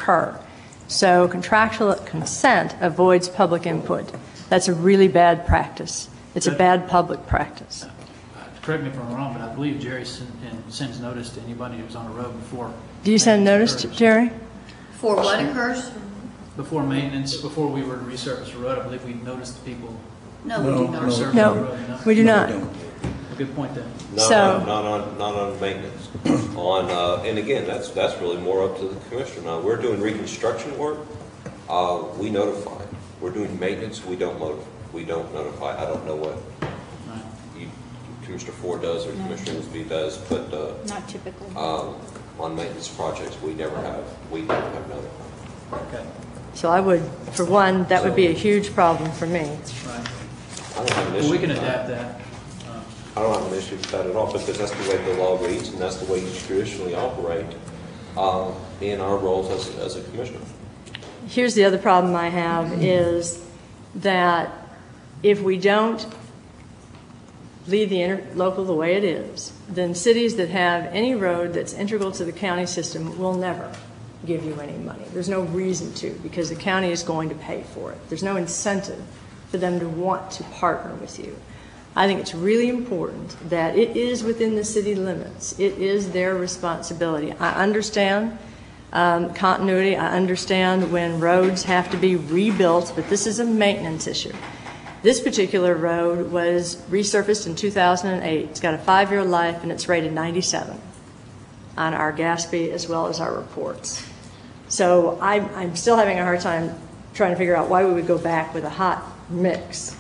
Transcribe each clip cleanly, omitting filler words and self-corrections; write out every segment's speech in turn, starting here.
occur. So contractual consent avoids public input. That's a really bad practice. It's a bad public practice. Correct me if I'm wrong, but I believe Jerry sends notice to anybody who's on the road before. Do you send notice to Jerry? For what occurs? Before maintenance, before we were to resurface the road, I believe we noticed the people. No, we do not. Resurface No, the road, no? we do not. A good point then. So- Not on maintenance. And again, that's really more up to the commissioner. Now, we're doing reconstruction work. We notify. We're doing maintenance. We don't notify. I don't know what Commissioner Ford does or Commissioner Lisby does, but not typically. On maintenance projects, we never have notified. Okay. So I would, for one, that would be a huge problem for me. Right. I don't have an issue. Well, we can with adapt that. that. I don't have an issue with that at all, because that's the way the law reads, and that's the way you traditionally operate in our roles as a commissioner. Here's the other problem I have is that if we don't leave the interlocal the way it is, then cities that have any road that's integral to the county system will never give you any money. There's no reason to, because the county is going to pay for it. There's no incentive for them to want to partner with you. I think it's really important that it is within the city limits. It is their responsibility. I understand continuity. I understand when roads have to be rebuilt, but this is a maintenance issue. This particular road was resurfaced in 2008. It's got a 5-year life, and it's rated 97 on our GASB as well as our reports. So I'm still having a hard time trying to figure out why we would go back with a hot mix.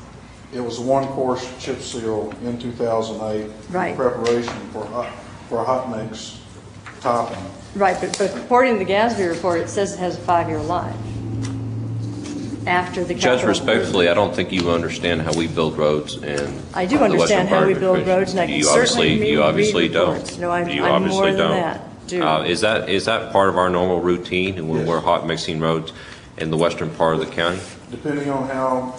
It was a one-course chip seal in 2008 Right. in preparation for a hot mix topping. Right, but according to the GASB report, it says it has a 5-year life. After the Judge, capital respectfully, I don't think you understand how we build roads and I do understand how we build roads, and I can certainly read you obviously reports. don't. No, I'm you more obviously than don't. that. Do. Is that part of our normal routine when Yes. we're hot mixing roads in the western part of the county? Depending on how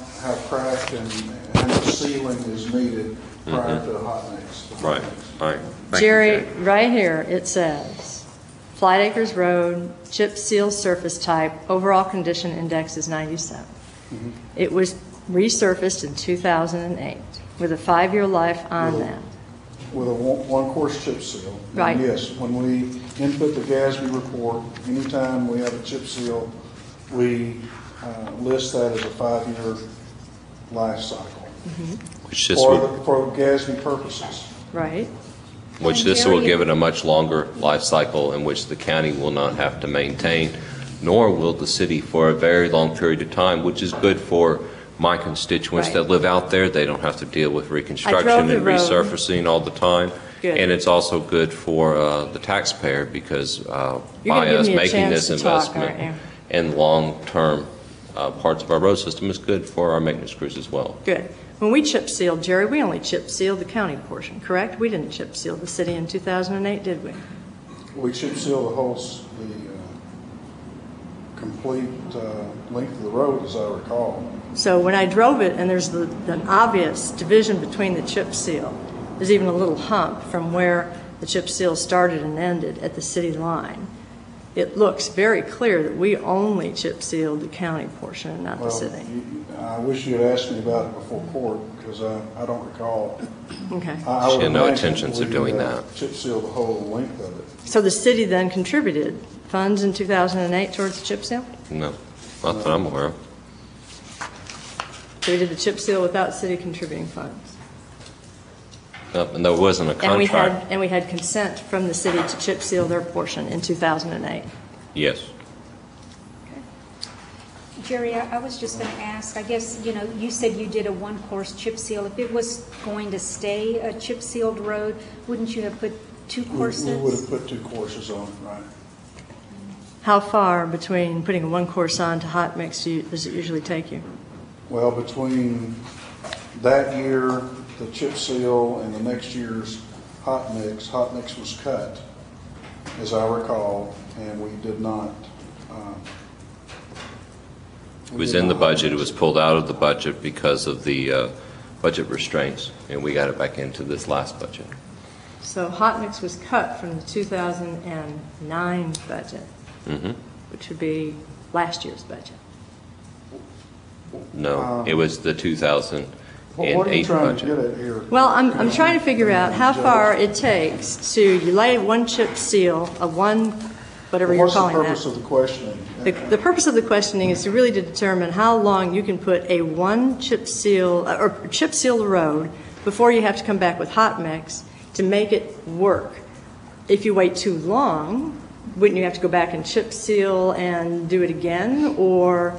cracked and how much sealing is needed prior to a hot mix. Right. All right. Thank Jerry, you, right here it says, Flight Acres Road, chip seal surface type, overall condition index is 97. It was resurfaced in 2008 with a 5-year life on that. With a one-course chip seal. And Right. yes, when we input the GASB report, anytime we have a chip seal, we list that as a 5-year life cycle. Which this will, For GASB purposes. Right. will give it a much longer life cycle in which the county will not have to maintain, nor will the city for a very long period of time, which is good for my constituents Right. that live out there. They don't have to deal with reconstruction drove the and road. resurfacing all the time. Good. And it's also good for the taxpayer because You're gonna by give us me a making chance this to talk, investment aren't in long-term parts of our road system is good for our maintenance crews as well. Good. When we chip sealed, Jerry, we only chip sealed the county portion, correct? We didn't chip seal the city in 2008, did we? We chip seal the whole, complete length of the road, as I recall. So when I drove it, and there's the obvious division between the chip seal, there's even a little hump from where the chip seal started and ended at the city line. It looks very clear that we only chip sealed the county portion and not the city. I wish you had asked me about it before court, because I don't recall. Okay. I She would had no imagine intentions of we, doing that. Chip seal the whole length of it. So the city then contributed funds in 2008 towards the chip seal? No, not that I'm aware of. So we did the chip seal without city contributing funds. And there wasn't a contract. And we had consent from the city to chip seal their portion in 2008. Yes. Jerry, I was just going to ask, I guess, you said you did a one-course chip seal. If it was going to stay a chip-sealed road, wouldn't you have put 2 courses? We would have put 2 courses on it, right. How far between putting a one course on to hot mix does it usually take you? Well, between that year, the chip seal, and the next year's hot mix was cut, as I recall, and we did not. It was in the budget. It was pulled out of the budget because of the budget restraints, and we got it back into this last budget. So hot mix was cut from the 2009 budget. Mm-hmm. which would be last year's budget. No, it was the 2008 What are you trying to budget. get at here? Well, I'm trying to figure out how far it takes to, you lay one chip seal of one, whatever you're calling that. What's the purpose of the questioning? The purpose of the questioning is to really to determine how long you can put a one chip seal, or chip seal the road before you have to come back with hot mix to make it work. If you wait too long, wouldn't you have to go back and chip seal and do it again? Or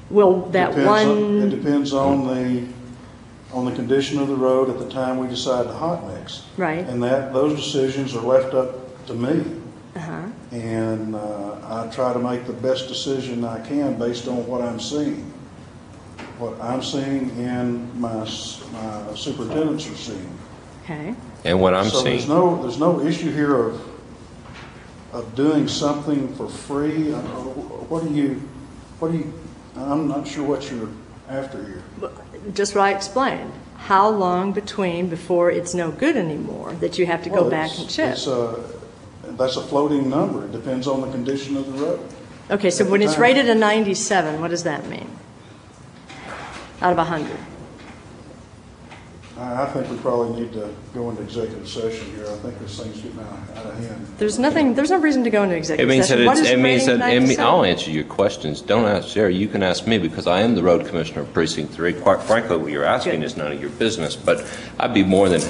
will that It depends on the condition of the road at the time we decide to hot mix. Right. And those decisions are left up to me. Uh-huh. And I try to make the best decision I can based on what I'm seeing. What I'm seeing and my superintendents are seeing. Okay. And what I'm So seeing, there's no issue here of doing something for free. I'm not sure what you're after here. Just what I explained. How long before it's no good anymore that you have to go Well, back and chip? That's a floating number. It depends on the condition of the road. Okay, so at when the it's time. rated a 97, what does that mean? Out of 100? I think we probably need to go into executive session here. I think this thing's getting out of hand. There's no reason to go into it executive means that session. What is it means rating that, 97? I'll answer your questions. Don't ask Jerry, you can ask me because I am the road commissioner of Precinct 3. Quite frankly, what you're asking Good. is none of your business, but I'd be more than